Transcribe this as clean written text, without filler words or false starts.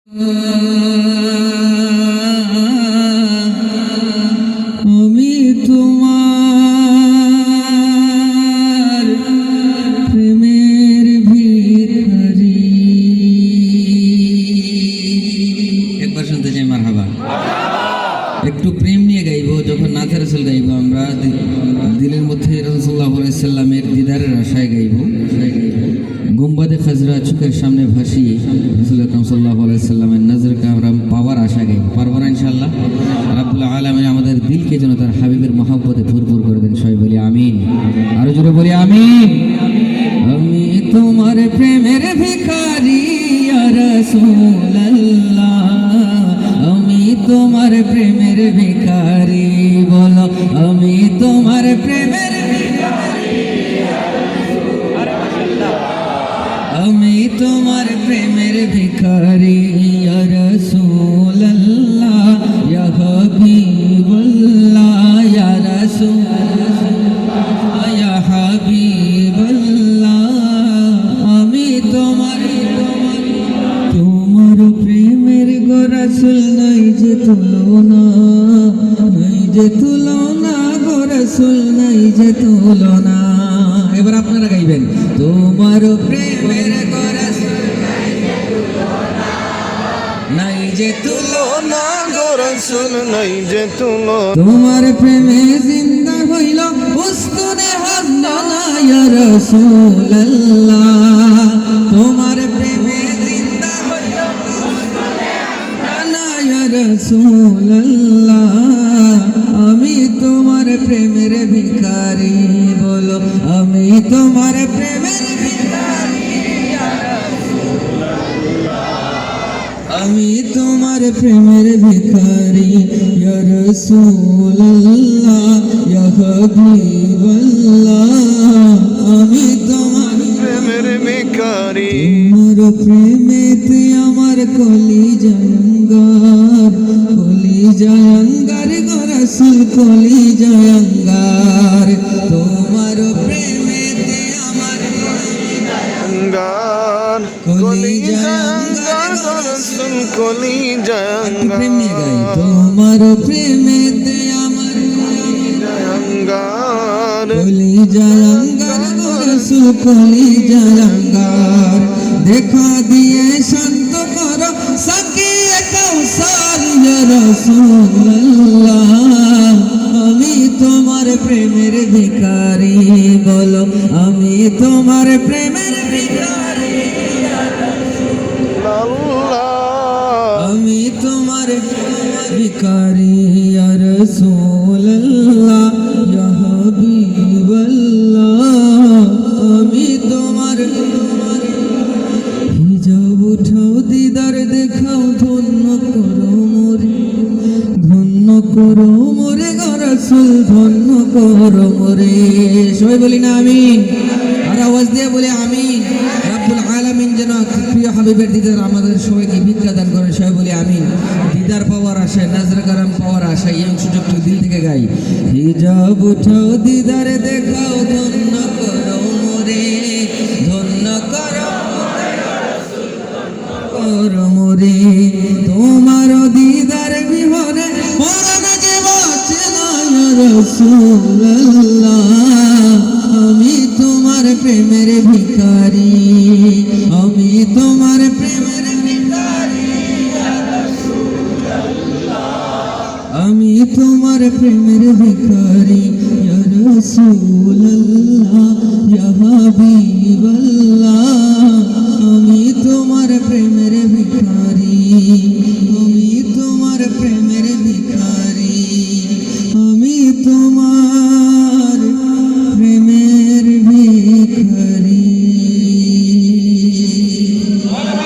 আমি তোমার প্রেমের ভিখারি। একবার শুনতে চাই মারহাবা। একটু প্রেম নিয়ে গাইবো, যখন নাথে রাসূল গাইবো আমরা দিলের মধ্যে রাসূলুল্লাহ সাল্লাল্লাহু আলাইহি সাল্লামের দিদারের আশায় গাইবো। গুম্বাদে খাজরা চোখের সামনে ভাসিয়ে রাসূল আকরাম সাল্লাল্লাহু আলাইহি সাল্লামের নজরকে আমরা পাওয়ার আশা গাইবো। পারবো না ইনশাআল্লাহ? রাব্বুল আলামিন আমাদের দিলকে যেন তার হাবিবের মহব্বতে ভরপুর করে দেন। সবাই বলি আমিন। আরো জোরে বলি আমিন। আমি তোমার প্রেমের ভিখারি ইয়া রাসূলুল্লাহ, আমি তোমার প্রেমের ভিখারি। বলো আমি তোমার প্রেমের ভিখারি, আমি তোমার প্রেমের ভিখারি ইয়া রাসূলুল্লাহ, ইয়া হাবিবাল্লাহ, ইয়া রাসূলুল্লাহ, ইয়া হাবিবাল্লাহ। আমি তোমার প্রেমের গো রাসূল, নাই যে তুলনা, নাই যে তুলনা গো রাসূল, নাই যে তুলনা। এবার আপনারা গাইবেন, তোমার প্রেমের গো রাসূল, নাই যে তুলনা গো রাসূল, নাই যে তুলনা। তোমার প্রেমে জিন্দা হইল উস্তুনে হান্নানা ইয়া রাসূলুল্লাহ, তোমার প্রেমে জিন্দা হইল উস্তুনে হান্নানা ইয়া রাসূলুল্লাহ। আমি তোমার প্রেমের ভিখারি। বলো আমি তোমার প্রেমের ভিখারি ইয়া রাসূলুল্লাহ, আমি তোমার প্রেমের ভিখারি ইয়া রাসূলুল্লাহ, ইয়া হাবিবাল্লাহ। আমি তোমার প্রেমের ভিখারি, তোমার প্রেমেতে আমার কলিজা অঙ্গার, কলিজা অঙ্গার গো রাসূল, কলিজা অঙ্গার। তোমার প্রেমেতে আমার কলিজা অঙ্গার, কলিজা অঙ্গার গো রাসূল, কলিজা অঙ্গার। প্রেম নিয়ে গাই, তোমার প্রেমেতে আমার কলিজা অঙ্গার, কলিজা অঙ্গার গো রাসূল, কলিজা অঙ্গার। দেখা দিয়ে শান্ত করো সাকিয়ে কাউসার ইয়া রাসূলুল্লাহ, আমি তোমার প্রেমের ভিখারি। বলো আমি তোমার প্রেমের ভিখারি ইয়া রাসূলুল্লাহ, আমি তোমার ভিখারি ইয়া রাসূলুল্লাহ, ইয়া হাবিবাল্লাহ। আমি তোমার হিজাব উঠাও, দিদার দেখাও, ধন্য করো মোরে, ধন্য করো মোরে গো রাসূল, ধন্য করো মোরে। সবাই বলি না আমিন? আর আওয়াজ দিয়ে বলি আমিন। রাব্বুল আলামিন যেন প্রিয় হাবিবের দিদার আমাদের সবাইকে ভিক্ষা দান করেন। সবাই বলি আমিন। দিদার পাওয়ার আশায়, নজর কারাম পাওয়ার আশায় এই অংশটা একটু দিল থেকে গাই। হিজাব উঠাও, দিদার দেখাও, ধন্য করো মোরে, ধন্য করো মোরে। তোমার দিদার বিহনে মরণ যে বাঁচে না ইয়া রাসূলুল্লাহ, আমি তোমার প্রেমের ভিখারি, আমি তোমার প্রেমের ভিখারি ইয়া রাসূলুল্লাহ, আমি তোমার প্রেমের ভিখারি ইয়া রাসূলুল্লাহ, ইয়া হাবিবাল্লাহ। আমি তোমার প্রেমের ভিখারি।